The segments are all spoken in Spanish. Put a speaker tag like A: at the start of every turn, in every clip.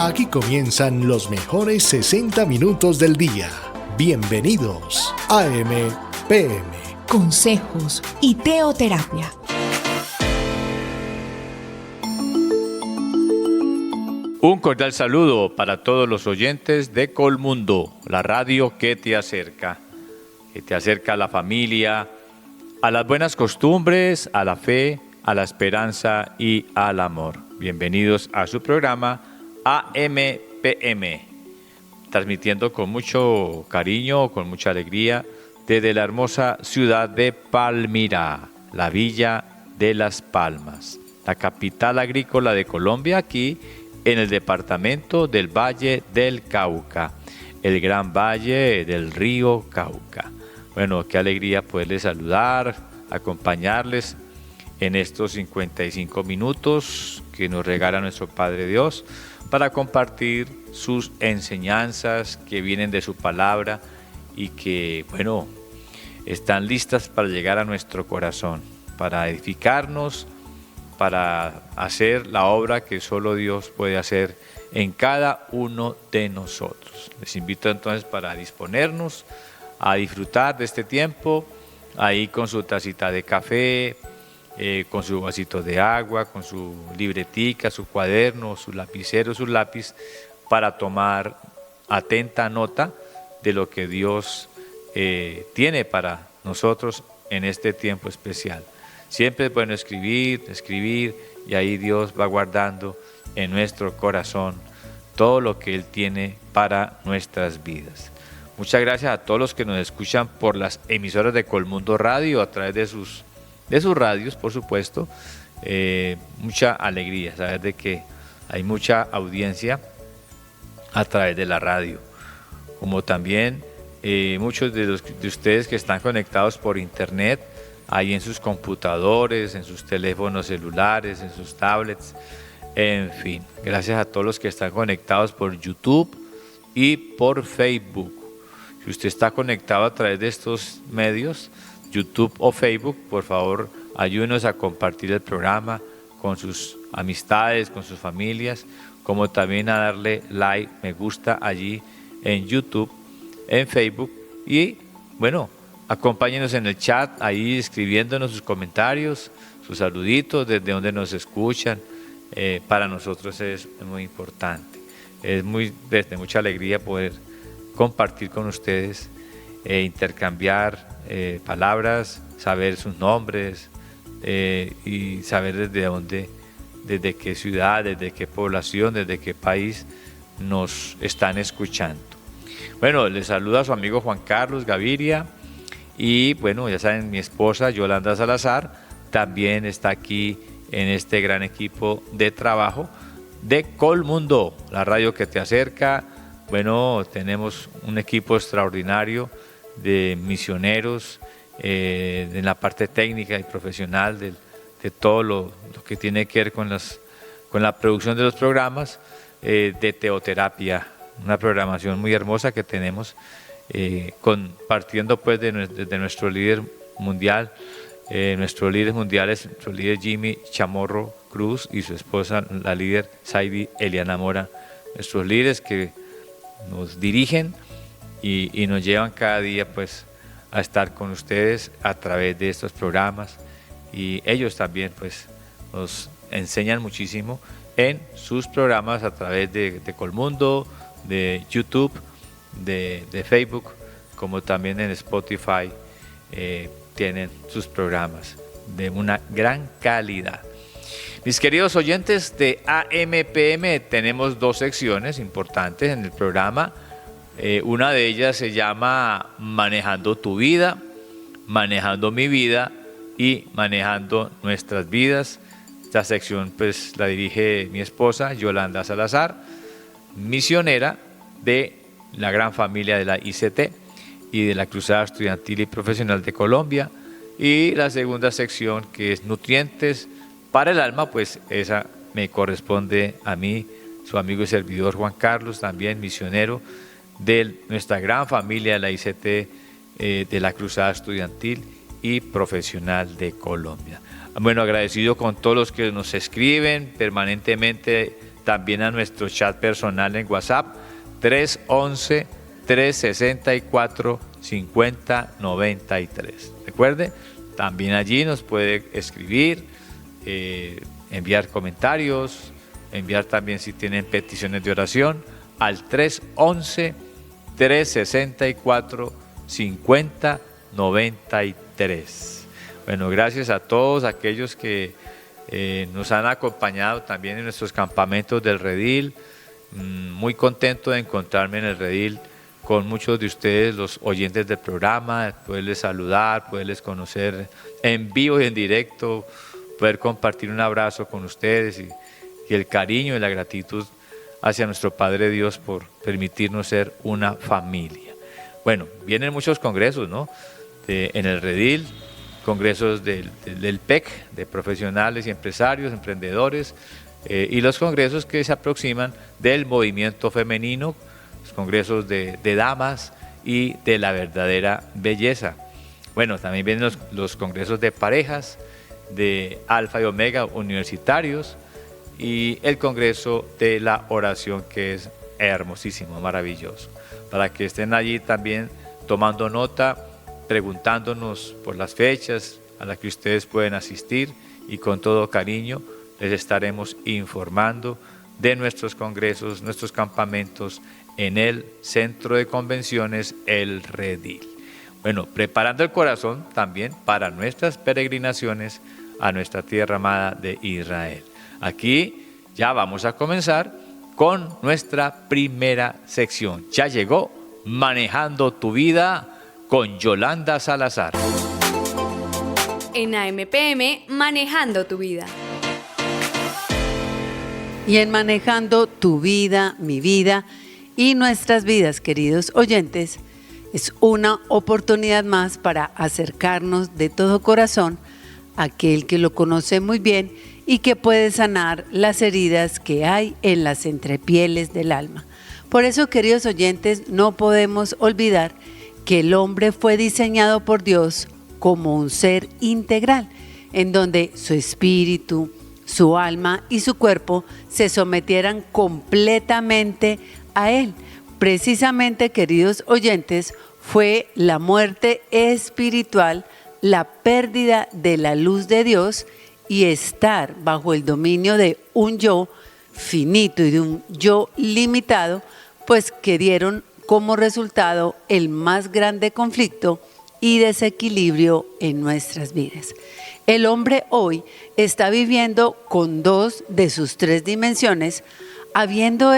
A: Aquí comienzan los mejores 60 minutos del día. Bienvenidos a AM/PM.
B: Consejos y teoterapia.
C: Un cordial saludo para todos los oyentes de Colmundo, la radio que te acerca a la familia, a las buenas costumbres, a la fe, a la esperanza y al amor. Bienvenidos a su programa AM/PM, transmitiendo con mucho cariño, con mucha alegría, desde la hermosa ciudad de Palmira, la Villa de las Palmas, la capital agrícola de Colombia, aquí en el departamento del Valle del Cauca, el gran valle del río Cauca. Bueno, qué alegría poderles saludar, acompañarles en estos 55 minutos que nos regala nuestro Padre Dios para compartir sus enseñanzas que vienen de su palabra y que, bueno, están listas para llegar a nuestro corazón, para edificarnos, para hacer la obra que solo Dios puede hacer en cada uno de nosotros. Les invito entonces para disponernos a disfrutar de este tiempo, ahí con su tacita de café, con su vasito de agua, con su libretica, su cuaderno, su lapicero, su lápiz, para tomar atenta nota de lo que Dios tiene para nosotros en este tiempo especial. Siempre es bueno escribir, y ahí Dios va guardando en nuestro corazón todo lo que Él tiene para nuestras vidas. Muchas gracias a todos los que nos escuchan por las emisoras de Colmundo Radio, a través de sus radios, por supuesto. Mucha alegría saber de que hay mucha audiencia a través de la radio, como también muchos de ustedes que están conectados por internet, ahí en sus computadores, en sus teléfonos celulares, en sus tablets, en fin. Gracias a todos los que están conectados por YouTube y por Facebook. Si usted está conectado a través de estos medios, YouTube o Facebook, por favor, ayúdenos a compartir el programa con sus amistades, con sus familias, como también a darle like, me gusta allí en YouTube, en Facebook, y bueno, acompáñenos en el chat, ahí escribiéndonos sus comentarios, sus saluditos, desde donde nos escuchan. Para nosotros es muy importante. Es de mucha alegría poder compartir con ustedes, intercambiar palabras, saber sus nombres y saber desde dónde, desde qué ciudad, desde qué población, desde qué país nos están escuchando. Bueno, les saluda a su amigo Juan Carlos Gaviria. Y bueno, ya saben, mi esposa Yolanda Salazar también está aquí en este gran equipo de trabajo de Colmundo, la radio que te acerca. Bueno, tenemos un equipo extraordinario de misioneros en la parte técnica y profesional de todo lo que tiene que ver con la producción de los programas de teoterapia, una programación muy hermosa que tenemos. Partiendo pues de nuestro líder mundial, nuestro líder Jimmy Chamorro Cruz y su esposa, la líder Saidi Eliana Mora, nuestros líderes que nos dirigen y nos llevan cada día pues a estar con ustedes a través de estos programas, y ellos también pues nos enseñan muchísimo en sus programas a través de Colmundo, de YouTube, de Facebook, como también en Spotify. Tienen sus programas de una gran calidad. Mis queridos oyentes de AM/PM, tenemos dos secciones importantes en el programa. Una de ellas se llama Manejando tu vida, Manejando mi vida y Manejando nuestras vidas. Esta sección pues la dirige mi esposa Yolanda Salazar, misionera de la gran familia de la ICT y de la Cruzada Estudiantil y Profesional de Colombia. Y la segunda sección, que es Nutrientes para el Alma, pues esa me corresponde a mí, su amigo y servidor Juan Carlos, también misionero de nuestra gran familia de la ICT, de la Cruzada Estudiantil y Profesional de Colombia. Bueno, agradecido con todos los que nos escriben permanentemente también a nuestro chat personal en WhatsApp 311-364-5093. Recuerde, también allí nos puede escribir, enviar comentarios, enviar también si tienen peticiones de oración al 311-364-5093. Bueno, gracias a todos aquellos que nos han acompañado también en nuestros campamentos del Redil. Muy contento de encontrarme en el Redil con muchos de ustedes, los oyentes del programa, poderles saludar, poderles conocer en vivo y en directo, poder compartir un abrazo con ustedes y el cariño y la gratitud hacia nuestro Padre Dios por permitirnos ser una familia. Bueno, vienen muchos congresos, ¿no? En el Redil, congresos del PEC, de profesionales y empresarios, emprendedores, y los congresos que se aproximan del movimiento femenino, los congresos de damas y de la verdadera belleza. Bueno, también vienen los congresos de parejas, de Alfa y Omega universitarios, y el congreso de la oración, que es hermosísimo, maravilloso, para que estén allí también tomando nota, preguntándonos por las fechas a las que ustedes pueden asistir, y con todo cariño les estaremos informando de nuestros congresos, nuestros campamentos en el Centro de Convenciones El Redil. Bueno, preparando el corazón también para nuestras peregrinaciones a nuestra tierra amada de Israel. Aquí ya vamos a comenzar con nuestra primera sección. Ya llegó Manejando tu Vida con Yolanda Salazar.
D: En AMPM, Manejando tu Vida.
E: Y en Manejando tu Vida, mi vida y nuestras vidas, queridos oyentes, es una oportunidad más para acercarnos de todo corazón a aquel que lo conoce muy bien y que puede sanar las heridas que hay en las entrepieles del alma. Por eso, queridos oyentes, no podemos olvidar que el hombre fue diseñado por Dios como un ser integral, en donde su espíritu, su alma y su cuerpo se sometieran completamente a Él. Precisamente, queridos oyentes, fue la muerte espiritual, la pérdida de la luz de Dios y estar bajo el dominio de un yo finito y de un yo limitado, pues que dieron como resultado el más grande conflicto y desequilibrio en nuestras vidas. El hombre hoy está viviendo con dos de sus tres dimensiones, habiendo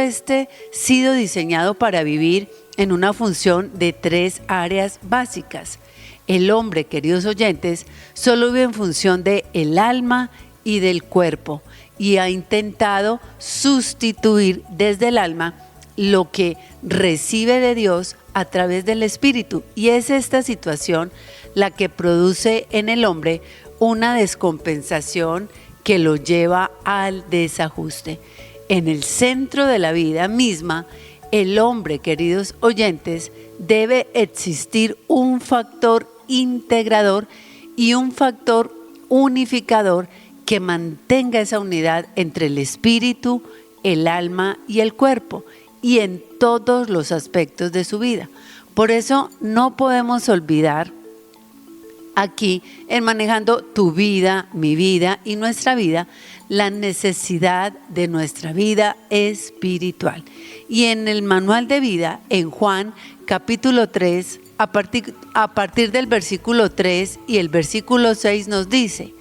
E: sido diseñado para vivir en una función de tres áreas básicas. El hombre, queridos oyentes, solo vive en función de el alma y del cuerpo, y ha intentado sustituir desde el alma lo que recibe de Dios a través del espíritu, y es esta situación la que produce en el hombre una descompensación que lo lleva al desajuste. En el centro de la vida misma, el hombre, queridos oyentes, debe existir un factor integrador y un factor unificador que mantenga esa unidad entre el espíritu, el alma y el cuerpo, y en todos los aspectos de su vida. Por eso no podemos olvidar aquí, en Manejando tu Vida, mi vida y nuestra vida, la necesidad de nuestra vida espiritual. Y en el manual de vida, en Juan capítulo 3, a partir del versículo 3 y el versículo 6 nos dice: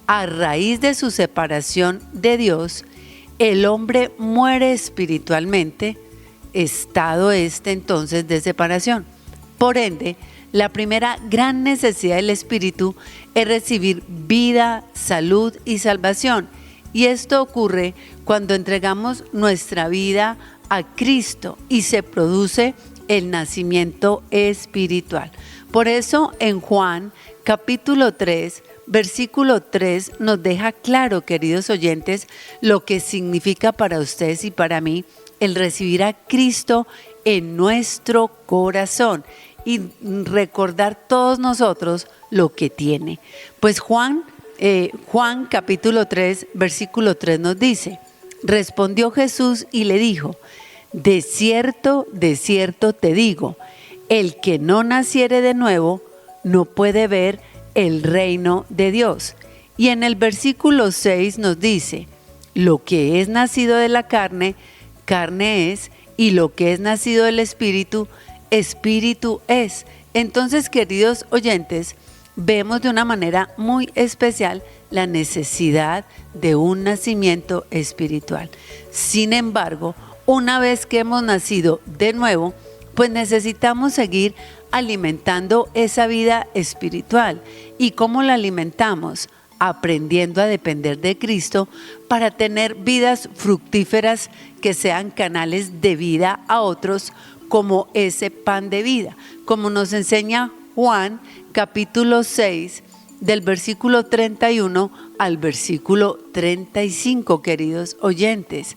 E: a raíz de su separación de Dios, el hombre muere espiritualmente, estado entonces de separación. Por ende, la primera gran necesidad del espíritu es recibir vida, salud y salvación. Y esto ocurre cuando entregamos nuestra vida a Cristo y se produce el nacimiento espiritual. Por eso en Juan capítulo 3, versículo 3 nos deja claro, queridos oyentes, lo que significa para ustedes y para mí el recibir a Cristo en nuestro corazón y recordar todos nosotros lo que tiene. Pues Juan capítulo 3, versículo 3 nos dice: Respondió Jesús y le dijo: de cierto te digo, el que no naciere de nuevo no puede ver el reino de Dios. Y en el versículo 6 nos dice: lo que es nacido de la carne, carne es, y lo que es nacido del Espíritu, Espíritu es. Entonces, queridos oyentes, vemos de una manera muy especial la necesidad de un nacimiento espiritual. Sin embargo, una vez que hemos nacido de nuevo, pues necesitamos seguir alimentando esa vida espiritual. ¿Y cómo la alimentamos? Aprendiendo a depender de Cristo para tener vidas fructíferas que sean canales de vida a otros, como ese pan de vida, como nos enseña Juan capítulo 6, del versículo 31 al versículo 35, queridos oyentes.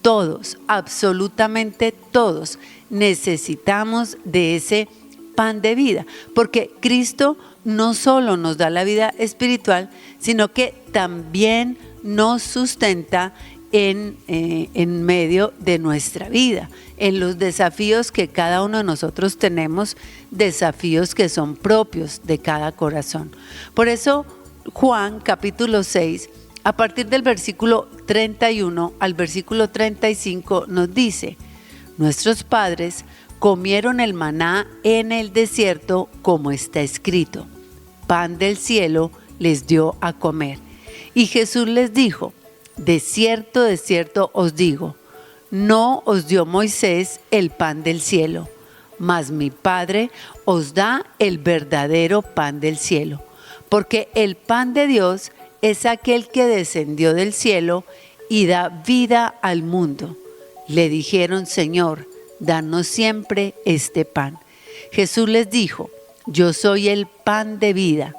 E: Todos, absolutamente todos, necesitamos de ese pan de vida, porque Cristo no solo nos da la vida espiritual, sino que también nos sustenta en medio de nuestra vida, en los desafíos que cada uno de nosotros tenemos, desafíos que son propios de cada corazón. Por eso Juan capítulo 6, a partir del versículo 31 al versículo 35 nos dice: nuestros padres comieron el maná en el desierto, como está escrito: pan del cielo les dio a comer. Y Jesús les dijo: de cierto os digo, no os dio Moisés el pan del cielo, mas mi Padre os da el verdadero pan del cielo. Porque el pan de Dios es aquel que descendió del cielo y da vida al mundo. Le dijeron: Señor, danos siempre este pan. Jesús les dijo: yo soy el pan de vida.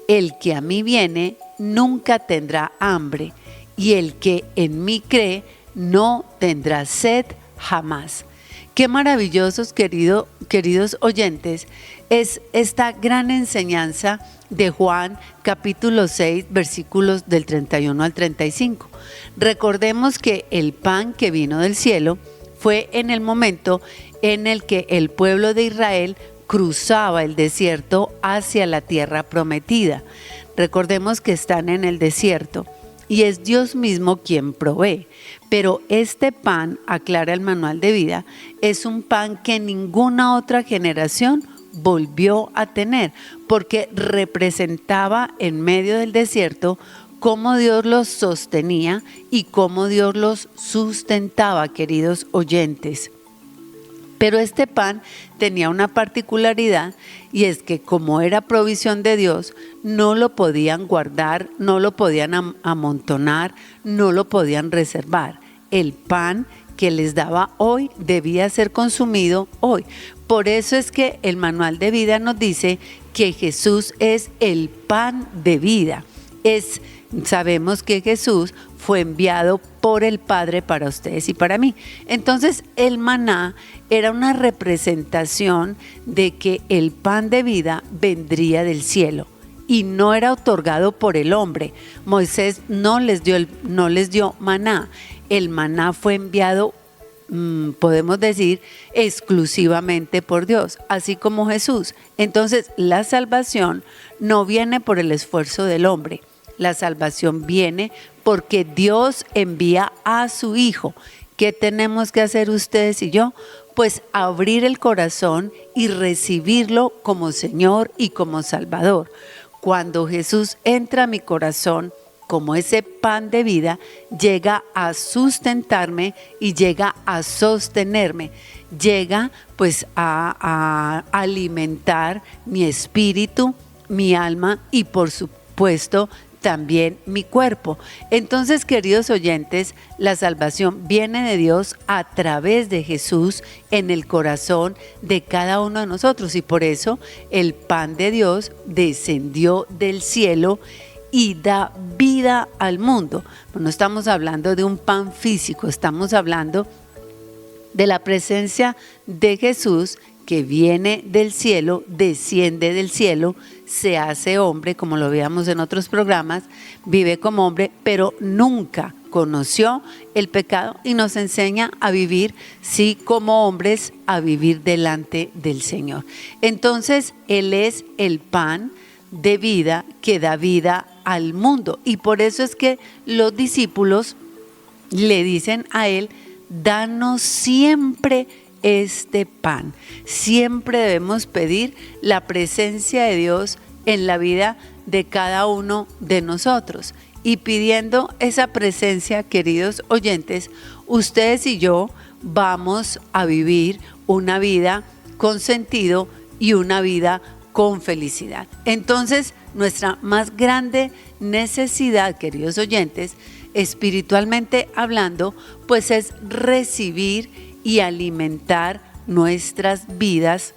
E: El que a mí viene nunca tendrá hambre, y el que en mí cree no tendrá sed jamás. Qué maravillosos, queridos oyentes, es esta gran enseñanza de Juan capítulo 6, versículos del 31 al 35. Recordemos que el pan que vino del cielo fue en el momento en el que el pueblo de Israel cruzaba el desierto hacia la tierra prometida. Recordemos que están en el desierto y es Dios mismo quien provee. Pero este pan, aclara el manual de vida, es un pan que ninguna otra generación volvió a tener, porque representaba en medio del desierto cómo Dios los sostenía y cómo Dios los sustentaba, queridos oyentes. Pero este pan tenía una particularidad, y es que como era provisión de Dios, no lo podían guardar, no lo podían amontonar, no lo podían reservar. El pan que les daba hoy debía ser consumido hoy. Por eso es que el manual de vida nos dice que Jesús es el pan de vida. Sabemos que Jesús fue enviado por el Padre para ustedes y para mí. Entonces el maná era una representación de que el pan de vida vendría del cielo y no era otorgado por el hombre. Moisés no les dio maná. El maná fue enviado, podemos decir, exclusivamente por Dios, así como Jesús. Entonces la salvación no viene por el esfuerzo del hombre. La salvación viene porque Dios envía a su Hijo. ¿Qué tenemos que hacer ustedes y yo? Pues abrir el corazón y recibirlo como Señor y como Salvador. Cuando Jesús entra a mi corazón como ese pan de vida, llega a sustentarme y llega a sostenerme. Llega pues a alimentar mi espíritu, mi alma y por supuesto también mi cuerpo. Entonces, queridos oyentes, la salvación viene de Dios a través de Jesús en el corazón de cada uno de nosotros, y por eso el pan de Dios descendió del cielo y da vida al mundo. No estamos hablando de un pan físico, estamos hablando de la presencia de Jesús que viene del cielo, desciende del cielo, se hace hombre, como lo veíamos en otros programas, vive como hombre, pero nunca conoció el pecado y nos enseña a vivir, sí, como hombres, a vivir delante del Señor. Entonces, Él es el pan de vida que da vida al mundo. Y por eso es que los discípulos le dicen a Él: danos siempre este pan. Siempre debemos pedir la presencia de Dios en la vida de cada uno de nosotros. Y pidiendo esa presencia, queridos oyentes, ustedes y yo vamos a vivir una vida con sentido y una vida con felicidad. Entonces, nuestra más grande necesidad, queridos oyentes, espiritualmente hablando, pues es recibir y alimentar nuestras vidas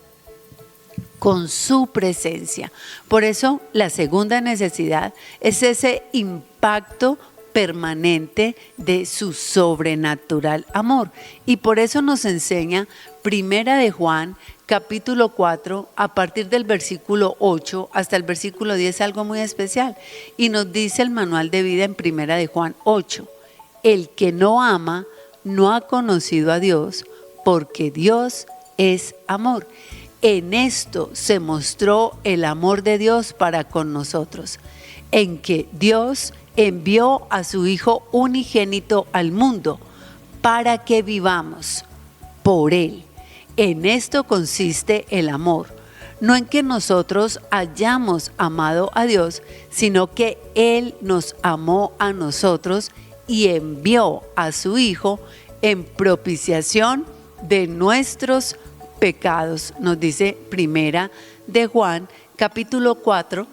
E: con su presencia. Por eso la segunda necesidad es ese impacto permanente de su sobrenatural amor. Y por eso nos enseña Primera de Juan, capítulo 4, a partir del versículo 8 hasta el versículo 10, algo muy especial. Y nos dice el manual de vida en Primera de Juan 8: el que no ama no ha conocido a Dios, porque Dios es amor. En esto se mostró el amor de Dios para con nosotros, en que Dios envió a su Hijo unigénito al mundo para que vivamos por Él. En esto consiste el amor, no en que nosotros hayamos amado a Dios, sino que Él nos amó a nosotros y envió a su Hijo en propiciación de nuestros pecados. Nos dice Primera de Juan, capítulo 4,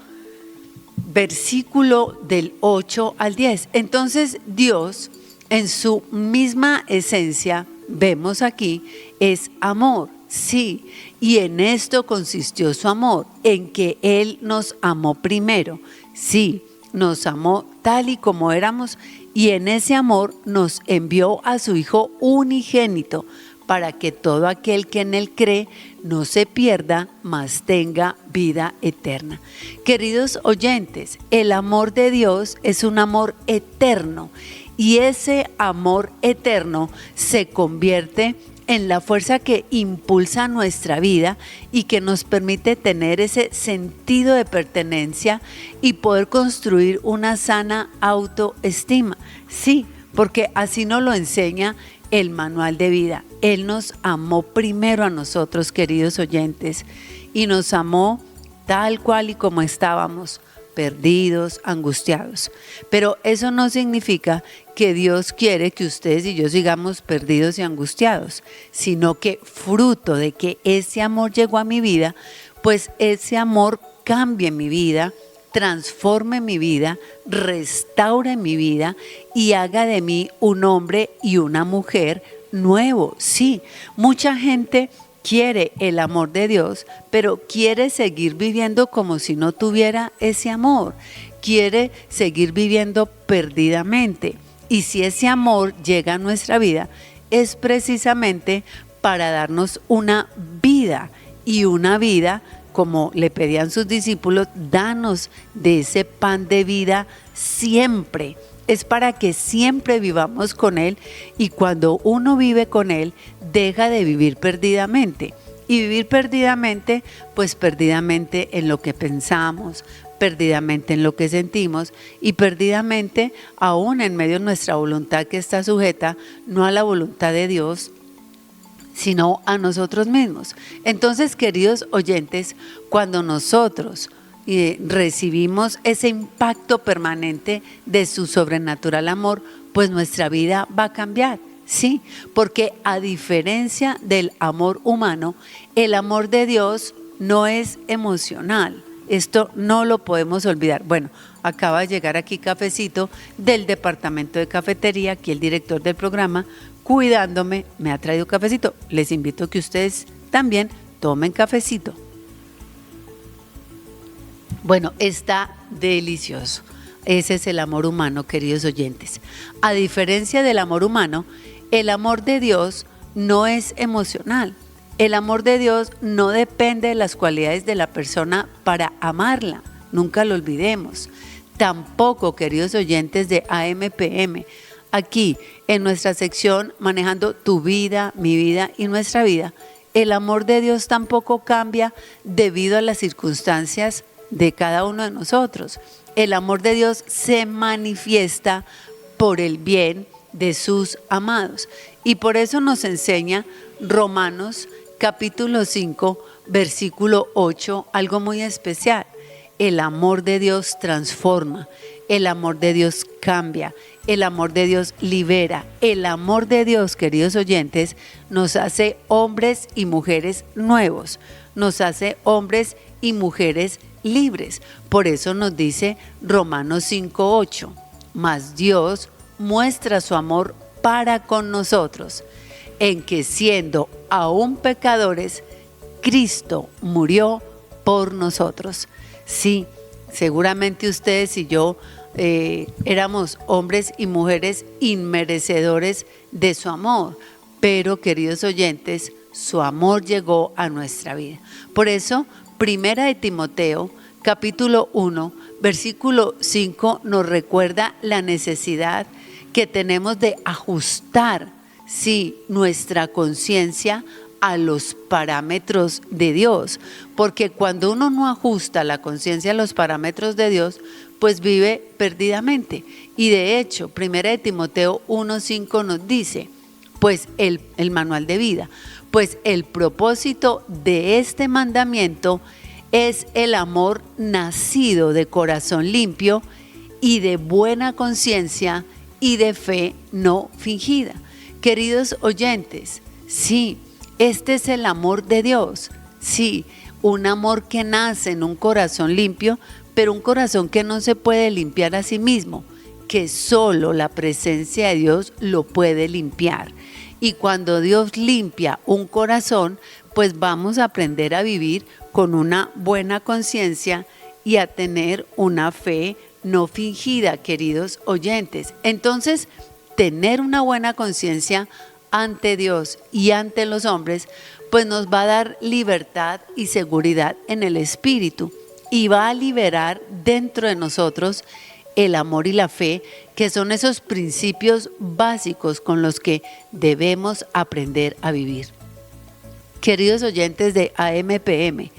E: versículo del 8 al 10. Entonces Dios, en su misma esencia, vemos aquí, es amor, sí, y en esto consistió su amor, en que Él nos amó primero, sí, nos amó tal y como éramos, y en ese amor nos envió a su Hijo unigénito, para que todo aquel que en Él cree no se pierda, mas tenga vida eterna. Queridos oyentes, el amor de Dios es un amor eterno, y ese amor eterno se convierte en la fuerza que impulsa nuestra vida y que nos permite tener ese sentido de pertenencia y poder construir una sana autoestima. Sí, porque así nos lo enseña el manual de vida. Él nos amó primero a nosotros, queridos oyentes, y nos amó tal cual y como estábamos, perdidos, angustiados. Pero eso no significa que Dios quiere que ustedes y yo sigamos perdidos y angustiados, sino que fruto de que ese amor llegó a mi vida, pues ese amor cambie mi vida, transforme mi vida, restaure mi vida y haga de mí un hombre y una mujer nuevo. Sí, mucha gente quiere el amor de Dios, pero quiere seguir viviendo como si no tuviera ese amor. Quiere seguir viviendo perdidamente. Y si ese amor llega a nuestra vida, es precisamente para darnos una vida, y una vida, como le pedían sus discípulos, danos de ese pan de vida siempre. Es para que siempre vivamos con Él, y cuando uno vive con Él, deja de vivir perdidamente. Y vivir perdidamente, pues perdidamente en lo que pensamos, perdidamente en lo que sentimos y perdidamente aún en medio de nuestra voluntad, que está sujeta no a la voluntad de Dios, sino a nosotros mismos. Entonces, queridos oyentes, cuando nosotros recibimos ese impacto permanente de su sobrenatural amor, pues nuestra vida va a cambiar, ¿sí? Porque a diferencia del amor humano, el amor de Dios no es emocional. Esto no lo podemos olvidar. Bueno, acaba de llegar aquí cafecito del departamento de cafetería, aquí el director del programa, cuidándome, me ha traído cafecito. Les invito a que ustedes también tomen cafecito. Bueno, está delicioso. Ese es el amor humano, queridos oyentes. A diferencia del amor humano, el amor de Dios no es emocional. El amor de Dios no depende de las cualidades de la persona para amarla. Nunca lo olvidemos. Tampoco, queridos oyentes de AMPM, aquí en nuestra sección Manejando tu vida, mi vida y nuestra vida, el amor de Dios tampoco cambia debido a las circunstancias de cada uno de nosotros. El amor de Dios se manifiesta por el bien de sus amados. Y por eso nos enseña Romanos capítulo 5, versículo 8, algo muy especial. El amor de Dios transforma, el amor de Dios cambia, el amor de Dios libera. El amor de Dios, queridos oyentes, nos hace hombres y mujeres nuevos, nos hace hombres y mujeres libres. Por eso nos dice Romanos 5:8, mas Dios muestra su amor para con nosotros, en que siendo aún pecadores, Cristo murió por nosotros. Sí, seguramente ustedes y yo éramos hombres y mujeres inmerecedores de su amor, pero queridos oyentes, su amor llegó a nuestra vida. Por eso, Primera de Timoteo, capítulo 1, versículo 5, nos recuerda la necesidad que tenemos de ajustar, sí, nuestra conciencia a los parámetros de Dios, porque cuando uno no ajusta la conciencia a los parámetros de Dios, pues vive perdidamente. Y de hecho, Primera de Timoteo 1:5 nos dice, pues el manual de vida, pues el propósito de este mandamiento es el amor nacido de corazón limpio y de buena conciencia y de fe no fingida. Queridos oyentes, sí, este es el amor de Dios, sí, un amor que nace en un corazón limpio, pero un corazón que no se puede limpiar a sí mismo, que solo la presencia de Dios lo puede limpiar. Y cuando Dios limpia un corazón, pues vamos a aprender a vivir con una buena conciencia y a tener una fe no fingida, queridos oyentes. Entonces, tener una buena conciencia ante Dios y ante los hombres, pues nos va a dar libertad y seguridad en el espíritu y va a liberar dentro de nosotros el amor y la fe, que son esos principios básicos con los que debemos aprender a vivir. Queridos oyentes de AMPM,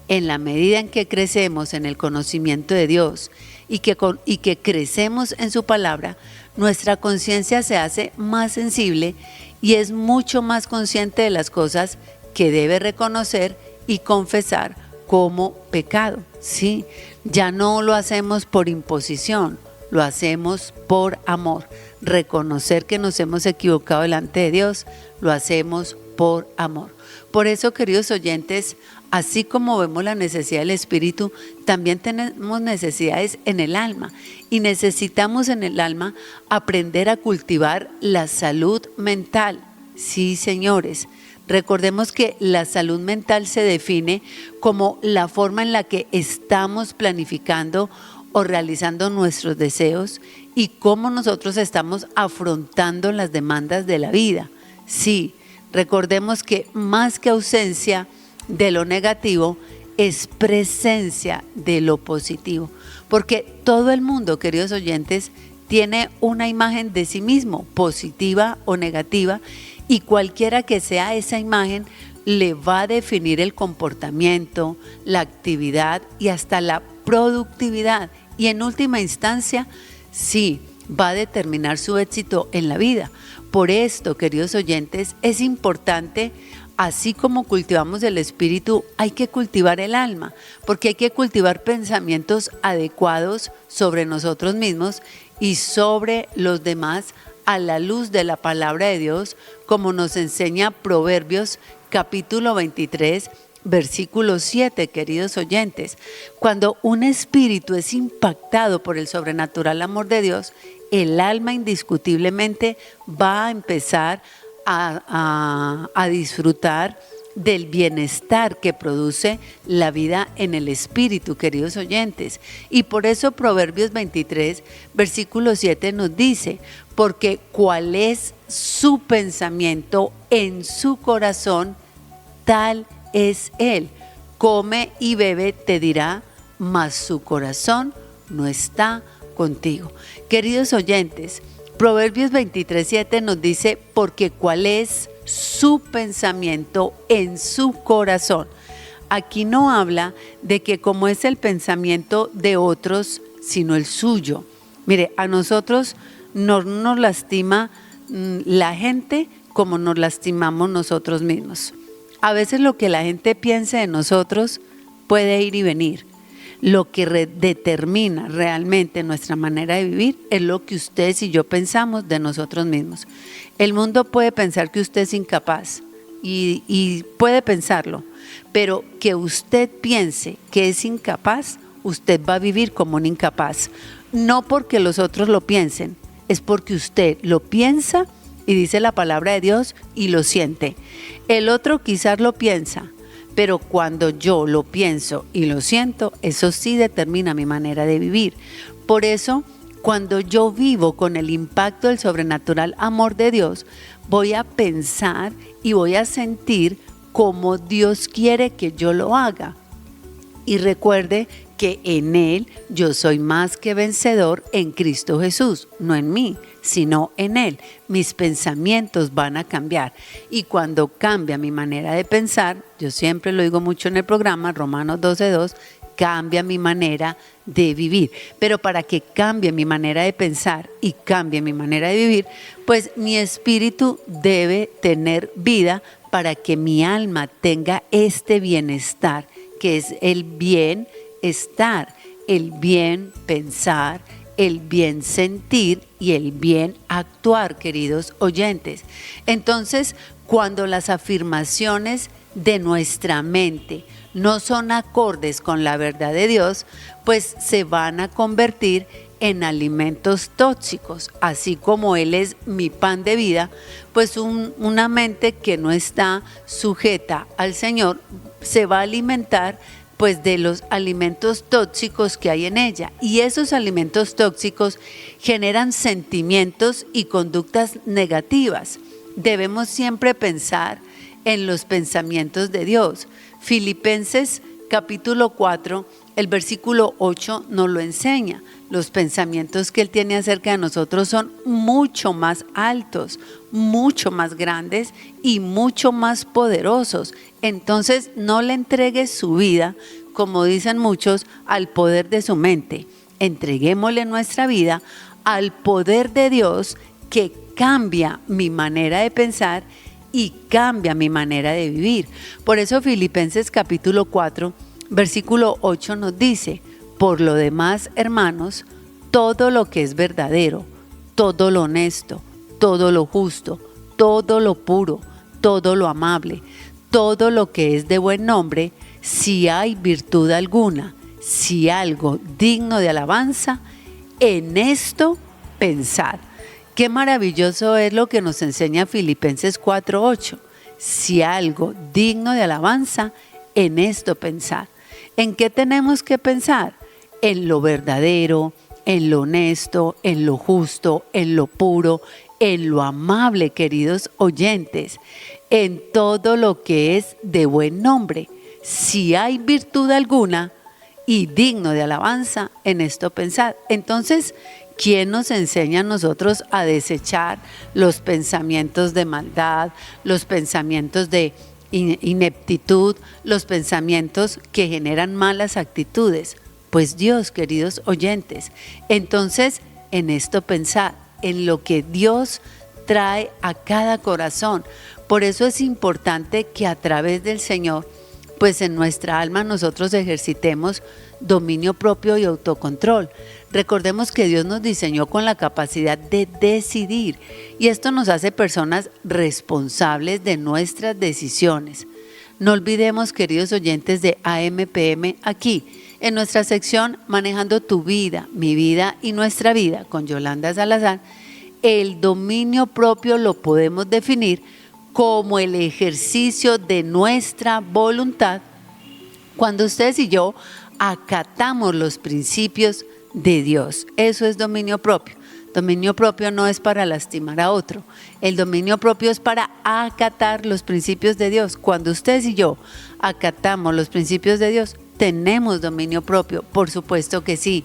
E: en la medida en que crecemos en el conocimiento de Dios y que crecemos en su palabra, nuestra conciencia se hace más sensible y es mucho más consciente de las cosas que debe reconocer y confesar como pecado. Sí, ya no lo hacemos por imposición, lo hacemos por amor. Reconocer que nos hemos equivocado delante de Dios, lo hacemos por amor. Por eso, queridos oyentes, así como vemos la necesidad del espíritu, también tenemos necesidades en el alma. Y necesitamos en el alma aprender a cultivar la salud mental. Sí, señores. Recordemos que la salud mental se define como la forma en la que estamos planificando o realizando nuestros deseos y cómo nosotros estamos afrontando las demandas de la vida. Sí, recordemos que más que ausencia de lo negativo es presencia de lo positivo, porque todo el mundo, queridos oyentes, tiene una imagen de sí mismo, positiva o negativa, y cualquiera que sea esa imagen le va a definir el comportamiento, la actividad y hasta la productividad. Y en última instancia, sí, va a determinar su éxito en la vida. Por esto, queridos oyentes, es importante, así como cultivamos el espíritu, hay que cultivar el alma, porque hay que cultivar pensamientos adecuados sobre nosotros mismos y sobre los demás a la luz de la palabra de Dios, como nos enseña Proverbios capítulo 23, versículo 7, queridos oyentes. Cuando un espíritu es impactado por el sobrenatural amor de Dios, el alma indiscutiblemente va a empezar a disfrutar del bienestar que produce la vida en el espíritu, queridos oyentes. Y por eso Proverbios 23, versículo 7 nos dice, porque cuál es su pensamiento en su corazón, tal es él. Come y bebe, te dirá, mas su corazón no está contigo. Queridos oyentes, Proverbios 23:7 nos dice, porque cuál es su pensamiento en su corazón. Aquí no habla de que como es el pensamiento de otros, sino el suyo. Mire, a nosotros no nos lastima la gente como nos lastimamos nosotros mismos. A veces lo que la gente piense de nosotros puede ir y venir. Lo que determina realmente nuestra manera de vivir es lo que ustedes y yo pensamos de nosotros mismos. El mundo puede pensar que usted es incapaz y puede pensarlo, pero que usted piense que es incapaz, usted va a vivir como un incapaz. No porque los otros lo piensen, es porque usted lo piensa y dice la palabra de Dios y lo siente. El otro quizás lo piensa, pero cuando yo lo pienso y lo siento, eso sí determina mi manera de vivir. Por eso, cuando yo vivo con el impacto del sobrenatural amor de Dios, voy a pensar y voy a sentir como Dios quiere que yo lo haga. Y recuerde que en Él yo soy más que vencedor en Cristo Jesús, no en mí, sino en Él. Mis pensamientos van a cambiar y cuando cambia mi manera de pensar, yo siempre lo digo mucho en el programa, Romanos 12:2, cambia mi manera de vivir. Pero para que cambie mi manera de pensar y cambie mi manera de vivir, pues mi espíritu debe tener vida para que mi alma tenga este bienestar, que es el bienestar, el bien pensar, el bien sentir y el bien actuar, queridos oyentes. Entonces, cuando las afirmaciones de nuestra mente no son acordes con la verdad de Dios, pues se van a convertir en alimentos tóxicos. Así como Él es mi pan de vida, pues una mente que no está sujeta al Señor se va a alimentar pues de los alimentos tóxicos que hay en ella. Y esos alimentos tóxicos generan sentimientos y conductas negativas. Debemos siempre pensar en los pensamientos de Dios. Filipenses capítulo 4, el versículo 8 nos lo enseña. Los pensamientos que Él tiene acerca de nosotros son mucho más altos, mucho más grandes y mucho más poderosos. Entonces no le entregue su vida, como dicen muchos, al poder de su mente. Entreguémosle nuestra vida al poder de Dios que cambia mi manera de pensar y cambia mi manera de vivir. Por eso Filipenses capítulo 4, versículo 8 nos dice: por lo demás, hermanos, todo lo que es verdadero, todo lo honesto, todo lo justo, todo lo puro, todo lo amable, todo lo que es de buen nombre, si hay virtud alguna, si algo digno de alabanza, en esto pensad. Qué maravilloso es lo que nos enseña Filipenses 4:8. Si algo digno de alabanza, en esto pensad. ¿En qué tenemos que pensar? En lo verdadero, en lo honesto, en lo justo, en lo puro, en lo amable, queridos oyentes, en todo lo que es de buen nombre. Si hay virtud alguna y digno de alabanza, en esto pensad. Entonces, ¿quién nos enseña a nosotros a desechar los pensamientos de maldad, los pensamientos de ineptitud, los pensamientos que generan malas actitudes? Pues Dios, queridos oyentes. Entonces, en esto pensad, en lo que Dios trae a cada corazón. Por eso es importante que a través del Señor, pues en nuestra alma nosotros ejercitemos dominio propio y autocontrol. Recordemos que Dios nos diseñó con la capacidad de decidir y esto nos hace personas responsables de nuestras decisiones. No olvidemos, queridos oyentes de AMPM, aquí en nuestra sección Manejando tu vida, mi vida y nuestra vida con Yolanda Salazar, el dominio propio lo podemos definir como el ejercicio de nuestra voluntad cuando ustedes y yo acatamos los principios de Dios. Eso es dominio propio. Dominio propio no es para lastimar a otro. El dominio propio es para acatar los principios de Dios. Cuando ustedes y yo acatamos los principios de Dios, tenemos dominio propio, por supuesto que sí.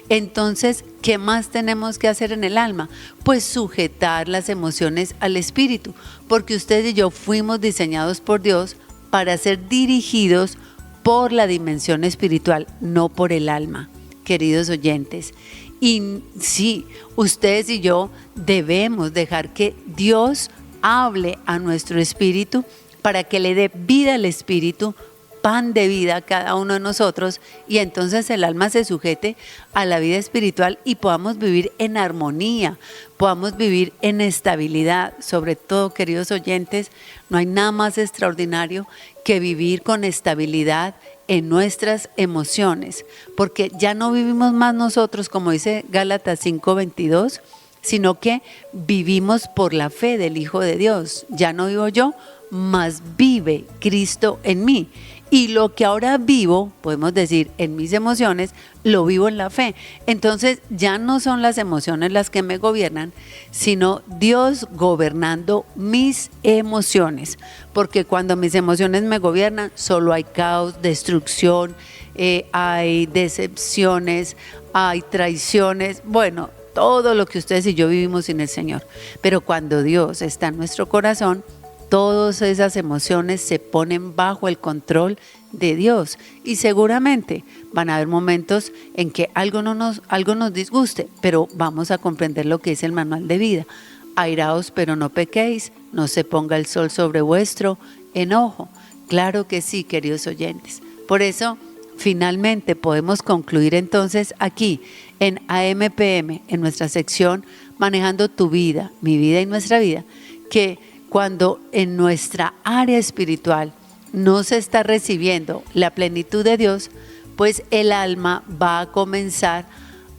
E: Entonces, ¿qué más tenemos que hacer en el alma? Pues sujetar las emociones al espíritu, porque usted y yo fuimos diseñados por Dios para ser dirigidos por la dimensión espiritual, no por el alma, queridos oyentes. Y sí, ustedes y yo debemos dejar que Dios hable a nuestro espíritu para que le dé vida al espíritu, pan de vida a cada uno de nosotros, y entonces el alma se sujete a la vida espiritual y podamos vivir en armonía, podamos vivir en estabilidad. Sobre todo, queridos oyentes, no hay nada más extraordinario que vivir con estabilidad en nuestras emociones, porque ya no vivimos más nosotros, como dice Gálatas 5:22, sino que vivimos por la fe del Hijo de Dios. Ya no vivo yo, mas vive Cristo en mí. Y lo que ahora vivo, podemos decir, en mis emociones, lo vivo en la fe. Entonces ya no son las emociones las que me gobiernan, sino Dios gobernando mis emociones. Porque cuando mis emociones me gobiernan, solo hay caos, destrucción, hay decepciones, hay traiciones, bueno, todo lo que ustedes y yo vivimos sin el Señor. Pero cuando Dios está en nuestro corazón, todas esas emociones se ponen bajo el control de Dios, y seguramente van a haber momentos en que algo nos disguste, pero vamos a comprender lo que es el manual de vida. Airaos, pero no pequéis, no se ponga el sol sobre vuestro enojo. Claro que sí, queridos oyentes. Por eso, finalmente podemos concluir entonces aquí en AMPM, en nuestra sección Manejando tu vida, mi vida y nuestra vida, que cuando en nuestra área espiritual no se está recibiendo la plenitud de Dios, pues el alma va a comenzar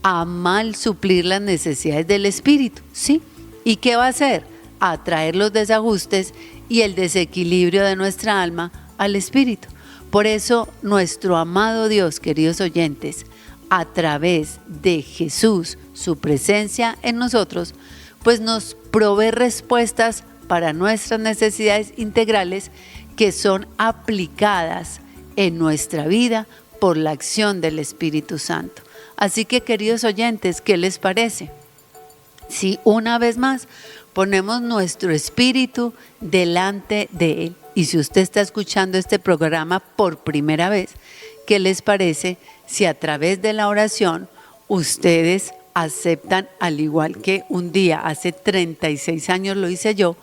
E: a mal suplir las necesidades del espíritu, ¿sí? ¿Y qué va a hacer? Atraer los desajustes y el desequilibrio de nuestra alma al espíritu. Por eso nuestro amado Dios, queridos oyentes, a través de Jesús, su presencia en nosotros, pues nos provee respuestas para nuestras necesidades integrales que son aplicadas en nuestra vida por la acción del Espíritu Santo. Así que, queridos oyentes, ¿qué les parece? Si una vez más ponemos nuestro espíritu delante de Él, y si usted está escuchando este programa por primera vez, ¿qué les parece si a través de la oración ustedes aceptan, al igual que un día, hace 36 años lo hice yo,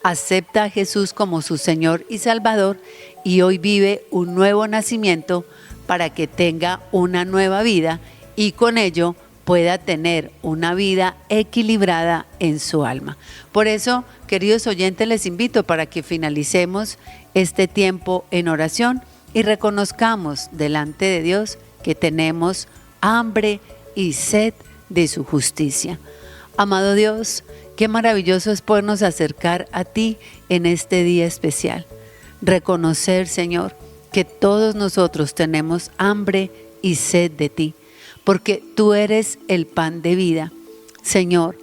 E: acepta a Jesús como su Señor y Salvador, y hoy vive un nuevo nacimiento para que tenga una nueva vida y con ello pueda tener una vida equilibrada en su alma? Por eso, queridos oyentes, les invito para que finalicemos este tiempo en oración y reconozcamos delante de Dios que tenemos hambre y sed de su justicia. Amado Dios, qué maravilloso es podernos acercar a ti en este día especial. Reconocer, Señor, que todos nosotros tenemos hambre y sed de ti, porque tú eres el pan de vida, Señor.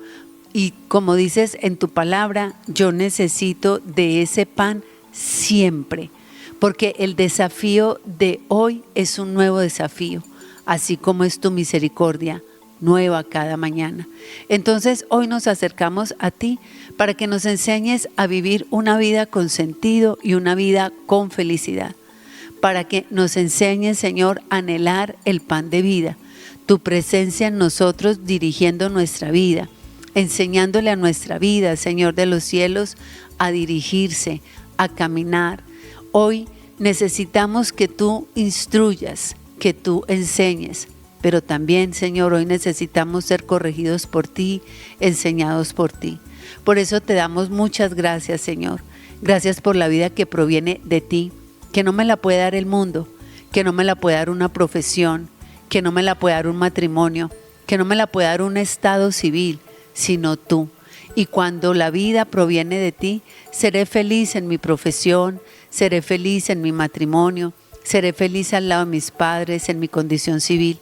E: Y como dices en tu palabra, yo necesito de ese pan siempre, porque el desafío de hoy es un nuevo desafío, así como es tu misericordia nueva cada mañana. Entonces hoy nos acercamos a ti para que nos enseñes a vivir una vida con sentido y una vida con felicidad, para que nos enseñes, Señor, a anhelar el pan de vida, tu presencia en nosotros dirigiendo nuestra vida, enseñándole a nuestra vida, Señor de los cielos, a dirigirse, a caminar. Hoy necesitamos que tú instruyas, que tú enseñes, pero también, Señor, hoy necesitamos ser corregidos por ti, enseñados por ti. Por eso te damos muchas gracias, Señor. Gracias por la vida que proviene de ti, que no me la puede dar el mundo, que no me la puede dar una profesión, que no me la puede dar un matrimonio, que no me la puede dar un estado civil, sino tú. Y cuando la vida proviene de ti, seré feliz en mi profesión, seré feliz en mi matrimonio, seré feliz al lado de mis padres, en mi condición civil,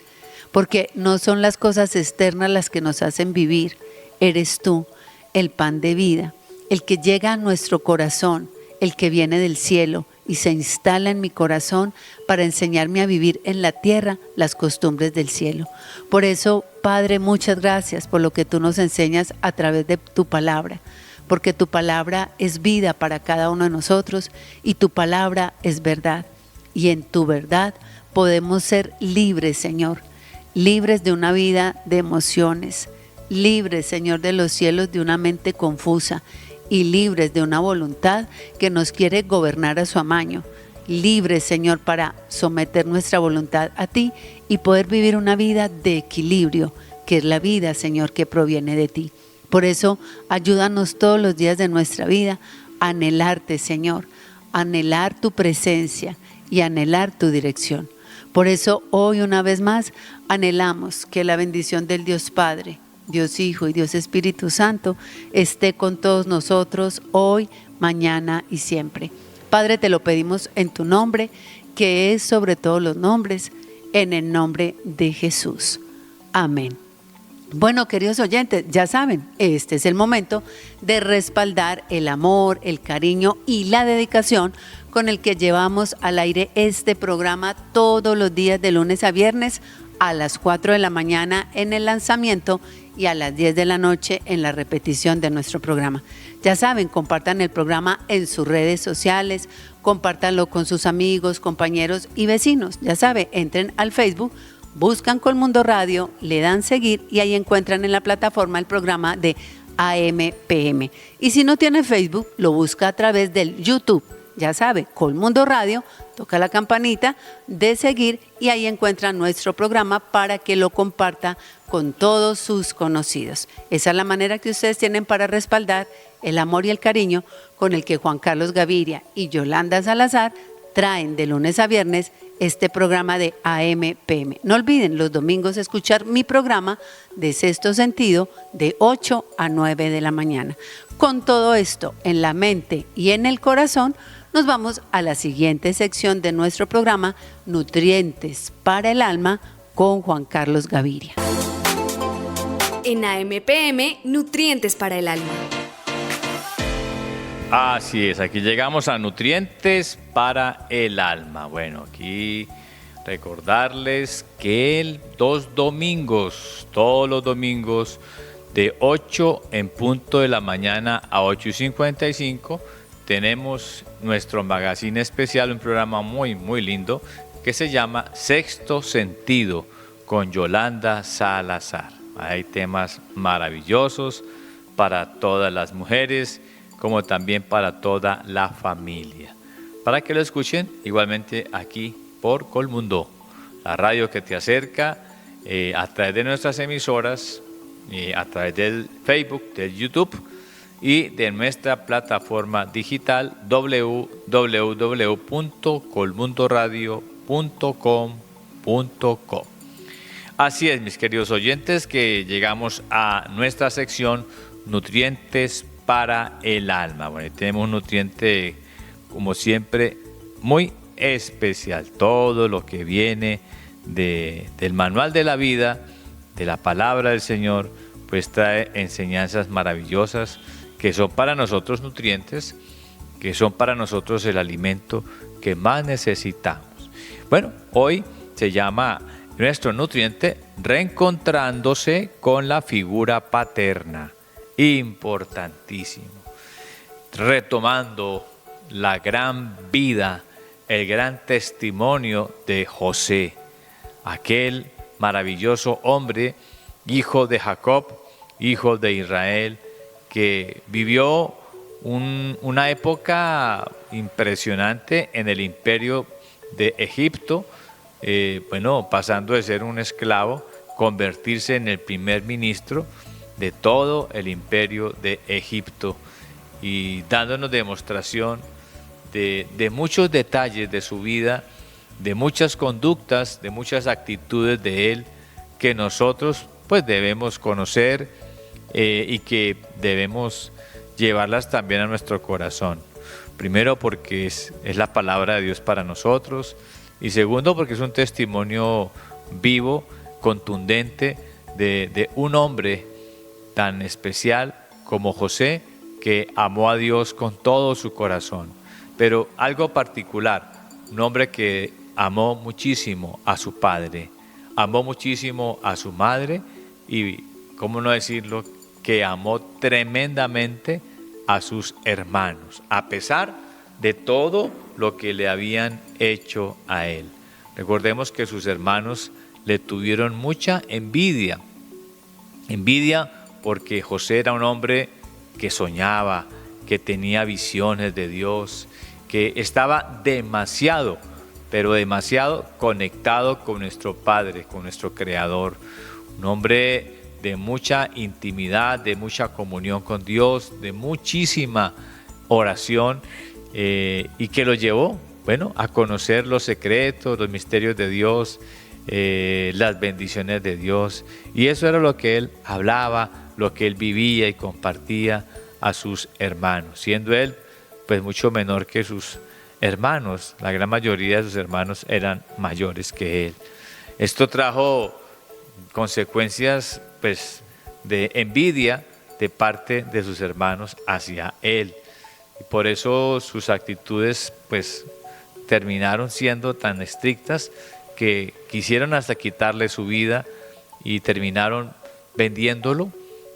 E: porque no son las cosas externas las que nos hacen vivir. Eres tú, el pan de vida, el que llega a nuestro corazón, el que viene del cielo, y se instala en mi corazón para enseñarme a vivir en la tierra las costumbres del cielo. Por eso, Padre, muchas gracias por lo que tú nos enseñas a través de tu palabra, porque tu palabra es vida para cada uno de nosotros y tu palabra es verdad. Y en tu verdad podemos ser libres, Señor, libres de una vida de emociones, libres, Señor, de los cielos de una mente confusa y libres de una voluntad que nos quiere gobernar a su amaño. Libres, Señor, para someter nuestra voluntad a ti y poder vivir una vida de equilibrio, que es la vida, Señor, que proviene de ti. Por eso, ayúdanos todos los días de nuestra vida a anhelarte, Señor, a anhelar tu presencia y a anhelar tu dirección. Por eso, hoy una vez más, anhelamos que la bendición del Dios Padre, Dios Hijo y Dios Espíritu Santo esté con todos nosotros hoy, mañana y siempre. Padre, te lo pedimos en tu nombre, que es sobre todos los nombres, en el nombre de Jesús. Amén. Bueno, queridos oyentes, ya saben, este es el momento de respaldar el amor, el cariño y la dedicación con el que llevamos al aire este programa todos los días de lunes a viernes a las 4 de la mañana en el lanzamiento y a las 10 de la noche en la repetición de nuestro programa. Ya saben, compartan el programa en sus redes sociales, compártanlo con sus amigos, compañeros y vecinos. Ya saben, entren al Facebook, buscan Colmundo Radio, le dan seguir y ahí encuentran en la plataforma el programa de AM/PM. Y si no tiene Facebook, lo busca a través del YouTube. Ya sabe, Colmundo Radio, toca la campanita de seguir y ahí encuentra nuestro programa para que lo comparta con todos sus conocidos. Esa es la manera que ustedes tienen para respaldar el amor y el cariño con el que Juan Carlos Gaviria y Yolanda Salazar traen de lunes a viernes este programa de AM/PM. No olviden los domingos escuchar mi programa de Sexto Sentido de 8 a 9 de la mañana. Con todo esto en la mente y en el corazón, nos vamos a la siguiente sección de nuestro programa, Nutrientes para el Alma, con Juan Carlos Gaviria.
D: En AM/PM, Nutrientes para el Alma.
C: Así es, aquí llegamos a Nutrientes para el Alma. Bueno, aquí recordarles que todos los domingos, de 8 en punto de la mañana a 8:55, tenemos nuestro magazine especial, un programa muy, muy lindo que se llama Sexto Sentido con Yolanda Salazar. Hay temas maravillosos para todas las mujeres, como también para toda la familia. Para que lo escuchen igualmente aquí por Colmundo, la radio que te acerca a través de nuestras emisoras, a través del Facebook, del YouTube y de nuestra plataforma digital www.colmundoradio.com.co. Así es, mis queridos oyentes, que llegamos a nuestra sección Nutrientes para el Alma. Bueno, tenemos un nutriente, como siempre, muy especial. Todo lo que viene del manual de la vida, de la palabra del Señor, pues trae enseñanzas maravillosas que son para nosotros nutrientes, que son para nosotros el alimento que más necesitamos. Bueno, hoy se llama nuestro nutriente Reencontrándose con la figura paterna. Importantísimo. Retomando la gran vida, el gran testimonio de José, aquel maravilloso hombre, hijo de Jacob, hijo de Israel, que vivió una época impresionante en el imperio de Egipto, pasando de ser un esclavo, convertirse en el primer ministro de todo el imperio de Egipto y dándonos demostración de muchos detalles de su vida, de muchas conductas, de muchas actitudes de él que nosotros pues debemos conocer y que debemos llevarlas también a nuestro corazón. Primero porque es la palabra de Dios para nosotros y segundo porque es un testimonio vivo, contundente de un hombre tan especial como José, que amó a Dios con todo su corazón. pero algo particular, un hombre que amó muchísimo a su padre, amó muchísimo a su madre y, cómo no decirlo, que amó tremendamente a sus hermanos, a pesar de todo lo que le habían hecho a él. Recordemos que sus hermanos le tuvieron mucha envidia porque José era un hombre que soñaba, que tenía visiones de Dios, que estaba demasiado, pero demasiado conectado con nuestro Padre, con nuestro Creador. Un hombre de mucha intimidad, de mucha comunión con Dios, de muchísima oración, y que lo llevó, a conocer los secretos, los misterios de Dios, las bendiciones de Dios. Y eso era lo que él hablaba, lo que él vivía y compartía a sus hermanos, siendo él pues mucho menor que sus hermanos. La gran mayoría de sus hermanos eran mayores que él. Esto trajo consecuencias pues de envidia de parte de sus hermanos hacia él, y por eso sus actitudes pues terminaron siendo tan estrictas que quisieron hasta quitarle su vida y terminaron vendiéndolo,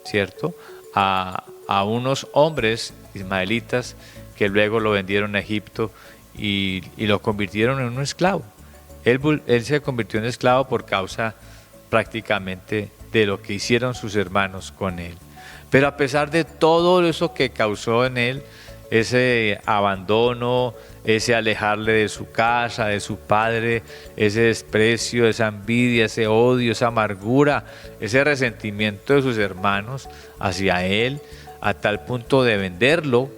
C: ¿cierto?, a unos hombres ismaelitas que luego lo vendieron a Egipto y lo convirtieron en un esclavo. Él se convirtió en esclavo por causa prácticamente de lo que hicieron sus hermanos con él. Pero a pesar de todo eso que causó en él, ese abandono, ese alejarle de su casa, de su padre, ese desprecio, esa envidia, ese odio, esa amargura, ese resentimiento de sus hermanos hacia él, a tal punto de venderlo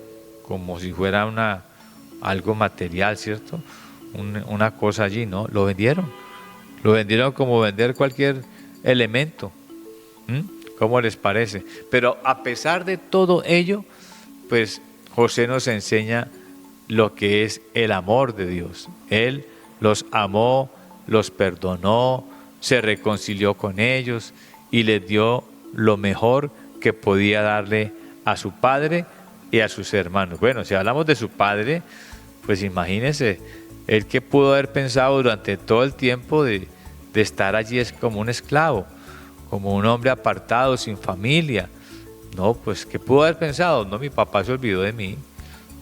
C: como si fuera algo material, ¿cierto? Una cosa allí, ¿no? Lo vendieron como vender cualquier elemento. ¿Cómo les parece? Pero a pesar de todo ello, pues José nos enseña lo que es el amor de Dios. Él los amó, los perdonó, se reconcilió con ellos y les dio lo mejor que podía darle a su padre y a sus hermanos. Bueno, si hablamos de su padre, pues imagínense, él que pudo haber pensado durante todo el tiempo de estar allí es como un esclavo, como un hombre apartado, sin familia. No, pues ¿qué pudo haber pensado? No, mi papá se olvidó de mí,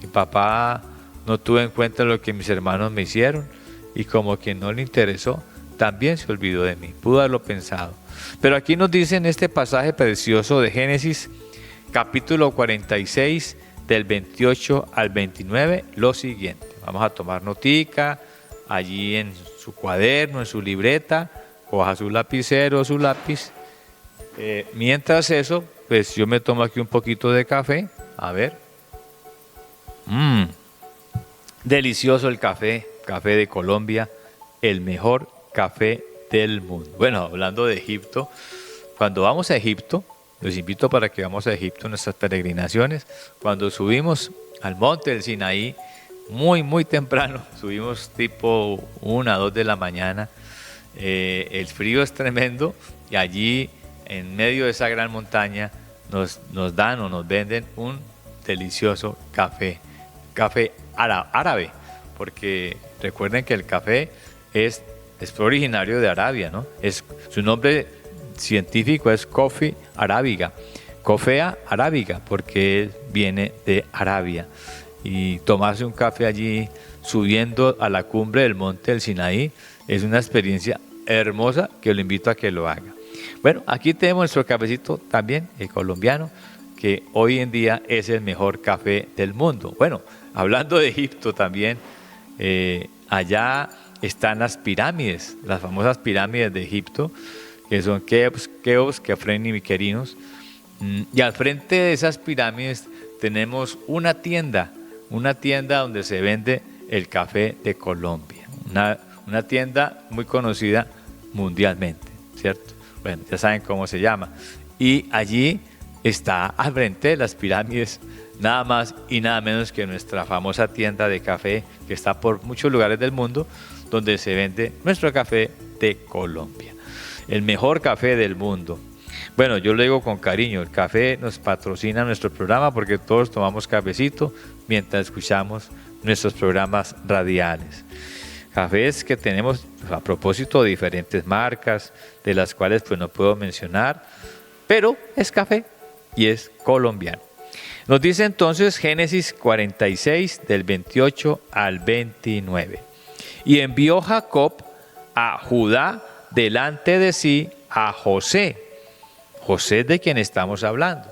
C: mi papá no tuvo en cuenta lo que mis hermanos me hicieron, y como que no le interesó, también se olvidó de mí. Pudo haberlo pensado. Pero aquí nos dice en este pasaje precioso de Génesis, capítulo 46, del 28 al 29, lo siguiente. Vamos a tomar notica allí en su cuaderno, en su libreta, coja su lapicero, su lápiz. Mientras eso, pues yo me tomo aquí un poquito de café. A ver. Delicioso el café de Colombia, el mejor café del mundo. Bueno, hablando de Egipto, cuando vamos a Egipto, los invito para que vamos a Egipto en nuestras peregrinaciones. Cuando subimos al monte del Sinaí, muy temprano, subimos tipo 1, 2 de la mañana, el frío es tremendo y allí en medio de esa gran montaña nos dan o nos venden un delicioso café árabe, porque recuerden que el café es originario de Arabia, ¿no? Su nombre científico es Coffea arábiga, porque viene de Arabia. Y tomarse un café allí subiendo a la cumbre del monte del Sinaí es una experiencia hermosa que lo invito a que lo haga. Bueno, aquí tenemos nuestro cafecito también, el colombiano, que hoy en día es el mejor café del mundo. Bueno, hablando de Egipto también, allá están las pirámides, las famosas pirámides de Egipto, que son Keops, Kefren y Miquerinos. Y al frente de esas pirámides tenemos una tienda donde se vende el café de Colombia, una tienda muy conocida mundialmente, ¿cierto? Bueno, ya saben cómo se llama. Y allí está al frente de las pirámides nada más y nada menos que nuestra famosa tienda de café que está por muchos lugares del mundo, donde se vende nuestro café de Colombia, el mejor café del mundo. Bueno, yo lo digo con cariño, el café nos patrocina nuestro programa porque todos tomamos cafecito mientras escuchamos nuestros programas radiales. Cafés que tenemos, a propósito, diferentes marcas, de las cuales pues no puedo mencionar, pero es café y es colombiano. Nos dice entonces Génesis 46 del 28 al 29. Y envió Jacob a Judá delante de sí a José. José de quien estamos hablando.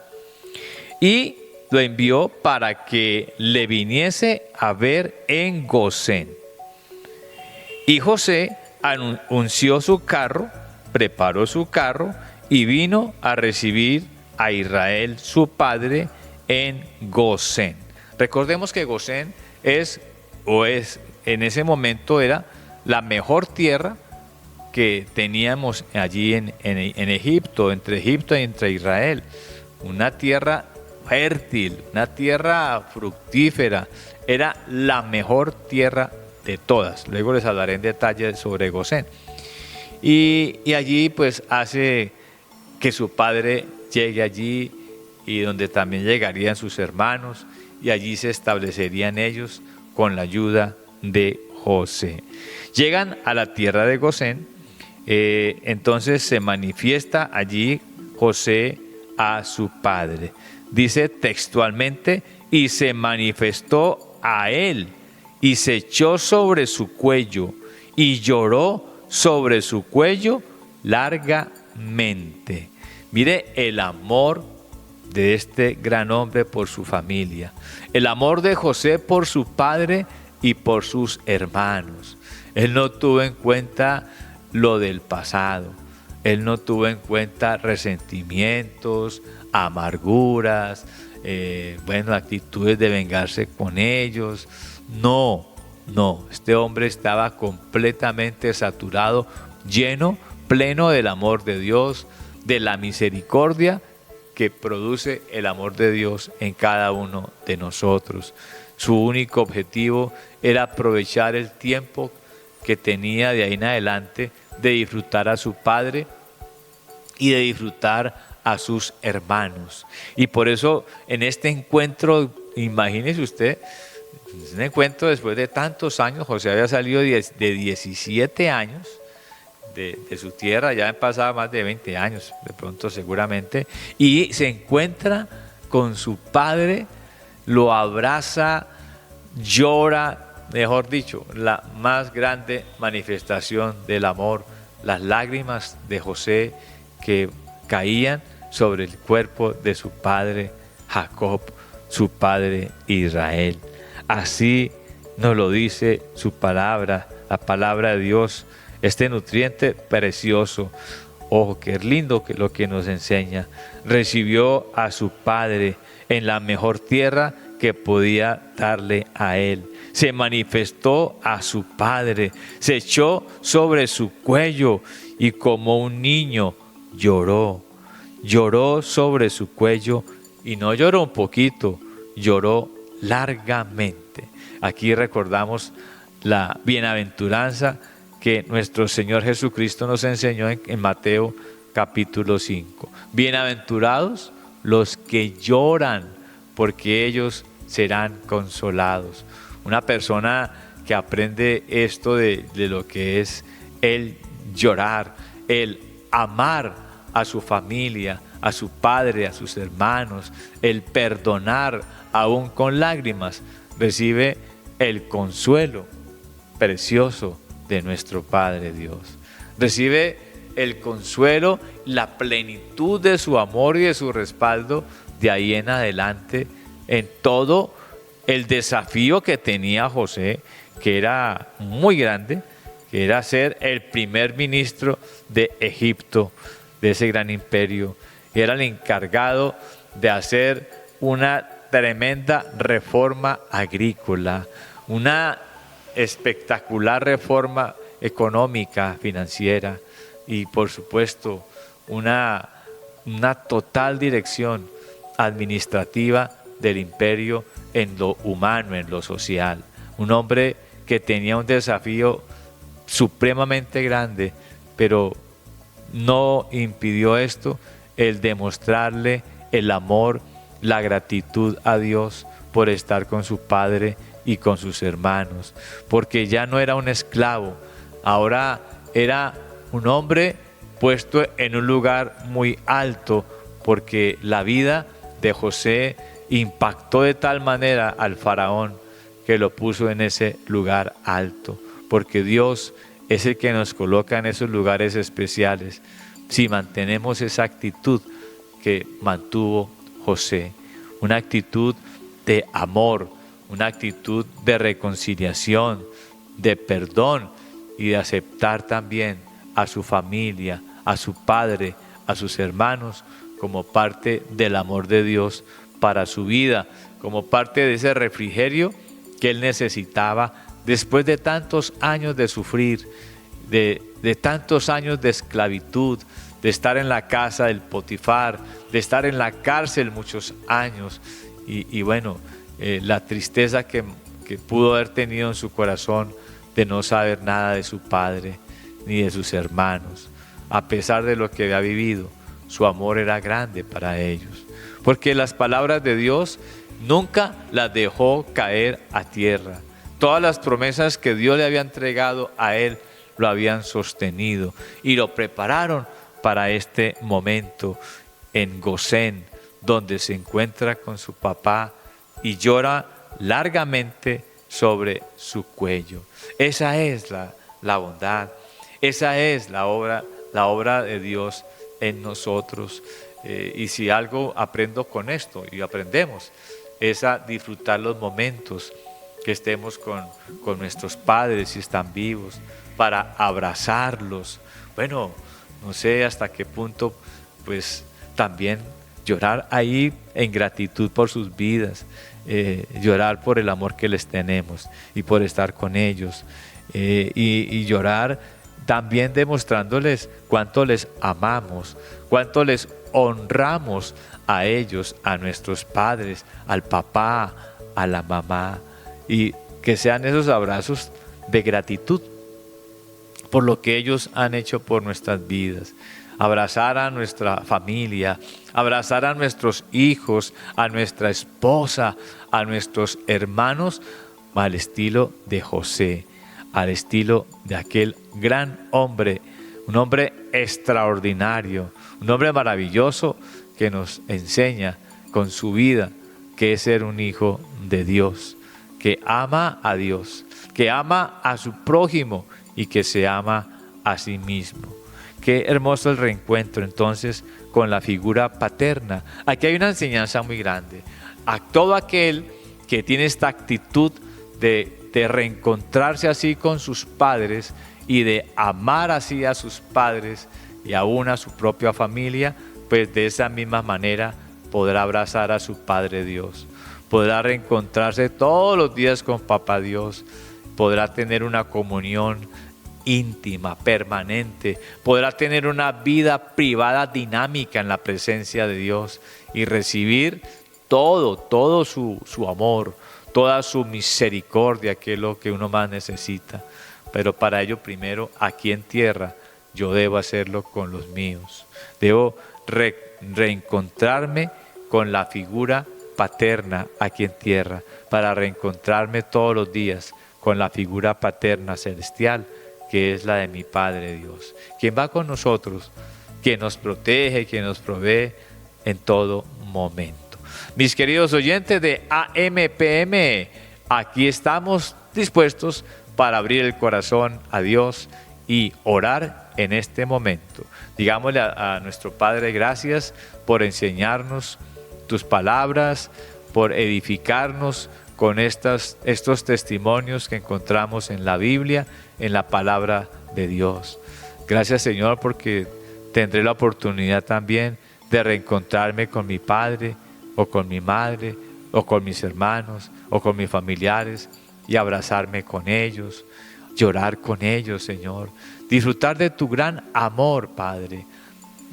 C: Y lo envió para que le viniese a ver en Gosén. Y José unció su carro, preparó su carro y vino a recibir a Israel su padre en Gosén. Recordemos que Gosén en ese momento era la mejor tierra que teníamos allí en Egipto y entre Israel. Una tierra fértil, una tierra fructífera, era la mejor tierra de todas. Luego les hablaré en detalle sobre Gosén. Y allí pues hace que su padre llegue allí, y donde también llegarían sus hermanos, y allí se establecerían ellos con la ayuda de José. Llegan a la tierra de Gosén, entonces se manifiesta allí José a su padre. Dice textualmente, y se manifestó a él, y se echó sobre su cuello, y lloró sobre su cuello largamente. Mire el amor de este gran hombre por su familia, el amor de José por su padre y por sus hermanos. Él no tuvo en cuenta lo del pasado, él no tuvo en cuenta resentimientos, amarguras, actitudes de vengarse con ellos. No, este hombre estaba completamente saturado, lleno, pleno del amor de Dios, de la misericordia que produce el amor de Dios en cada uno de nosotros. Su único objetivo era aprovechar el tiempo que tenía de ahí en adelante de disfrutar a su padre y de disfrutar a sus hermanos. Y por eso en este encuentro, imagínese usted, un encuentro después de tantos años. José había salido de 17 años de su tierra, ya han pasado más de 20 años, de pronto seguramente, y se encuentra con su padre, lo abraza, llora, mejor dicho, la más grande manifestación del amor, las lágrimas de José que caían sobre el cuerpo de su padre Jacob, su padre Israel. Así nos lo dice su palabra, la palabra de Dios, este nutriente precioso. Ojo, qué lindo que lo que nos enseña. Recibió a su padre en la mejor tierra que podía darle a él. Se manifestó a su padre, se echó sobre su cuello y como un niño lloró sobre su cuello, y no lloró un poquito, lloró largamente. Aquí recordamos la bienaventuranza que nuestro Señor Jesucristo nos enseñó en Mateo capítulo 5. Bienaventurados los que lloran, porque ellos serán consolados. Una persona que aprende esto de lo que es el llorar, el amar a su familia, a su padre, a sus hermanos, el perdonar aún con lágrimas, recibe el consuelo precioso de nuestro Padre Dios. Recibe el consuelo, la plenitud de su amor y de su respaldo de ahí en adelante en todo el desafío que tenía José, que era muy grande, que era ser el primer ministro de Egipto, de ese gran imperio. Era el encargado de hacer una tremenda reforma agrícola, una espectacular reforma económica, financiera, y por supuesto una total dirección administrativa del imperio en lo humano, en lo social. Un hombre que tenía un desafío supremamente grande, pero no impidió esto el demostrarle el amor, la gratitud a Dios por estar con su padre y con sus hermanos, porque ya no era un esclavo, ahora era un hombre puesto en un lugar muy alto, porque la vida de José impactó de tal manera al faraón que lo puso en ese lugar alto, porque Dios es el que nos coloca en esos lugares especiales si mantenemos esa actitud que mantuvo José, una actitud de amor, una actitud de reconciliación, de perdón y de aceptar también a su familia, a su padre, a sus hermanos como parte del amor de Dios para su vida, como parte de ese refrigerio que él necesitaba después de tantos años de sufrir, de tantos años de esclavitud, de estar en la casa del Potifar, de estar en la cárcel muchos años y bueno, la tristeza que pudo haber tenido en su corazón de no saber nada de su padre ni de sus hermanos. A pesar de lo que había vivido, su amor era grande para ellos, porque las palabras de Dios nunca las dejó caer a tierra. Todas las promesas que Dios le había entregado a él lo habían sostenido y lo prepararon para este momento en Gosén, donde se encuentra con su papá y llora largamente sobre su cuello. Esa es la bondad, esa es la obra de Dios en nosotros. Y si algo aprendo con esto, y aprendemos, es a disfrutar los momentos que estemos con nuestros padres si están vivos, para abrazarlos. Bueno, no sé hasta qué punto, pues también llorar ahí en gratitud por sus vidas, llorar por el amor que les tenemos y por estar con ellos, y llorar también demostrándoles cuánto les amamos, cuánto les honramos a ellos, a nuestros padres, al papá, a la mamá, y que sean esos abrazos de gratitud por lo que ellos han hecho por nuestras vidas. Abrazar a nuestra familia, abrazar a nuestros hijos, a nuestra esposa, a nuestros hermanos, al estilo de José, al estilo de aquel gran hombre, un hombre extraordinario, un hombre maravilloso que nos enseña con su vida que es ser un hijo de Dios, que ama a Dios, que ama a su prójimo y que se ama a sí mismo. Qué hermoso el reencuentro entonces con la figura paterna. Aquí hay una enseñanza muy grande. A todo aquel que tiene esta actitud de reencontrarse así con sus padres y de amar así a sus padres y aún a su propia familia, pues de esa misma manera podrá abrazar a su Padre Dios. Podrá reencontrarse todos los días con Papá Dios. Podrá tener una comunión íntima, permanente, podrá tener una vida privada dinámica en la presencia de Dios y recibir todo su amor, toda su misericordia, que es lo que uno más necesita. Pero para ello primero, aquí en tierra, yo debo hacerlo con los míos. Debo reencontrarme con la figura paterna aquí en tierra, para reencontrarme todos los días con la figura paterna celestial, que es la de mi Padre Dios, quien va con nosotros, quien nos protege, quien nos provee en todo momento. Mis queridos oyentes de AMPM, aquí estamos dispuestos para abrir el corazón a Dios y orar en este momento. Digámosle a nuestro Padre gracias por enseñarnos tus palabras, por edificarnos con estos testimonios que encontramos en la Biblia, en la palabra de Dios. Gracias, Señor, porque tendré la oportunidad también de reencontrarme con mi padre o con mi madre o con mis hermanos o con mis familiares y abrazarme con ellos, llorar con ellos, Señor, disfrutar de tu gran amor, Padre,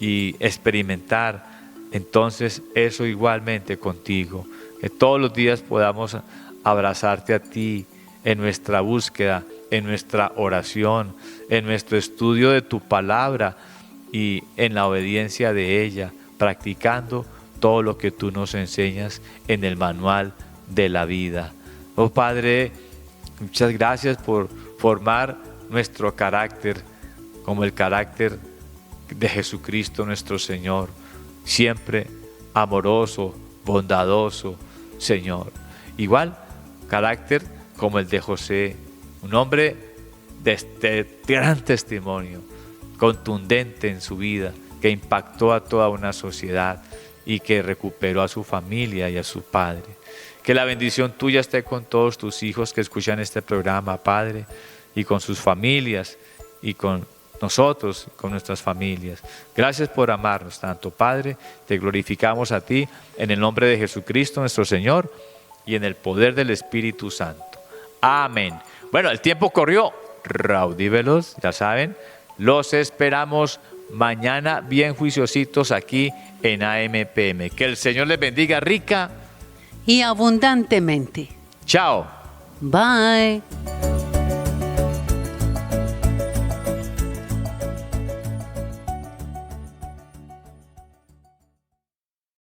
C: y experimentar entonces eso igualmente contigo, que todos los días podamos abrazarte a ti en nuestra búsqueda, en nuestra oración, en nuestro estudio de tu palabra y en la obediencia de ella, practicando todo lo que tú nos enseñas en el manual de la vida. Oh Padre, muchas gracias por formar nuestro carácter como el carácter de Jesucristo nuestro Señor, siempre amoroso, bondadoso, Señor. Igual, carácter como el de José, un hombre de gran testimonio, contundente en su vida, que impactó a toda una sociedad y que recuperó a su familia y a su padre. Que la bendición tuya esté con todos tus hijos que escuchan este programa, Padre, y con sus familias y con nosotros, con nuestras familias. Gracias por amarnos tanto, Padre. Te glorificamos a ti en el nombre de Jesucristo nuestro Señor y en el poder del Espíritu Santo. Amén. Bueno, el tiempo corrió. Raudívelos, ya saben. Los esperamos mañana bien juiciositos aquí en AMPM. Que el Señor les bendiga rica
E: y abundantemente.
C: Chao.
E: Bye.